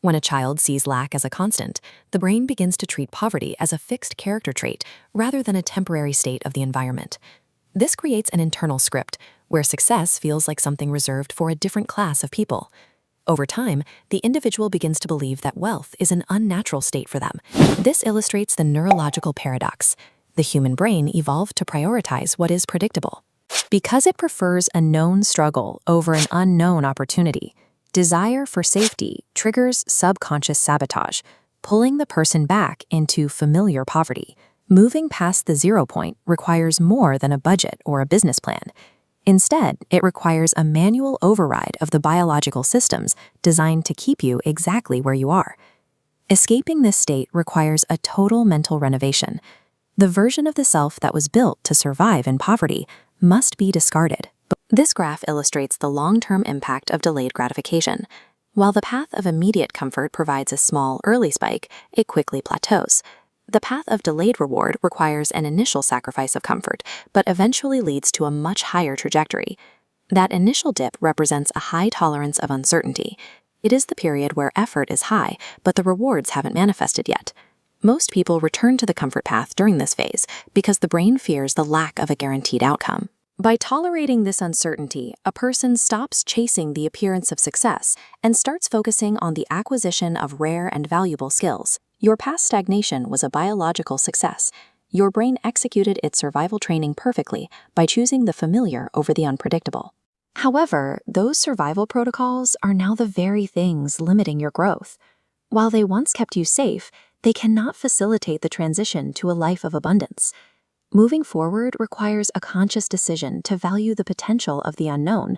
When a child sees lack as a constant, the brain begins to treat poverty as a fixed character trait rather than a temporary state of the environment. This creates an internal script where success feels like something reserved for a different class of people. Over time, the individual begins to believe that wealth is an unnatural state for them. This illustrates the neurological paradox. The human brain evolved to prioritize what is predictable. Because it prefers a known struggle over an unknown opportunity, desire for safety triggers subconscious sabotage, pulling the person back into familiar poverty. Moving past the 0 point requires more than a budget or a business plan. Instead, it requires a manual override of the biological systems designed to keep you exactly where you are. Escaping this state requires a total mental renovation. The version of the self that was built to survive in poverty must be discarded. This graph illustrates the long-term impact of delayed gratification. While the path of immediate comfort provides a small, early spike, it quickly plateaus. The path of delayed reward requires an initial sacrifice of comfort, but eventually leads to a much higher trajectory. That initial dip represents a high tolerance of uncertainty. It is the period where effort is high, but the rewards haven't manifested yet. Most people return to the comfort path during this phase because the brain fears the lack of a guaranteed outcome. By tolerating this uncertainty, a person stops chasing the appearance of success and starts focusing on the acquisition of rare and valuable skills. Your past stagnation was a biological success. Your brain executed its survival training perfectly by choosing the familiar over the unpredictable. However, those survival protocols are now the very things limiting your growth. While they once kept you safe, they cannot facilitate the transition to a life of abundance. Moving forward requires a conscious decision to value the potential of the unknown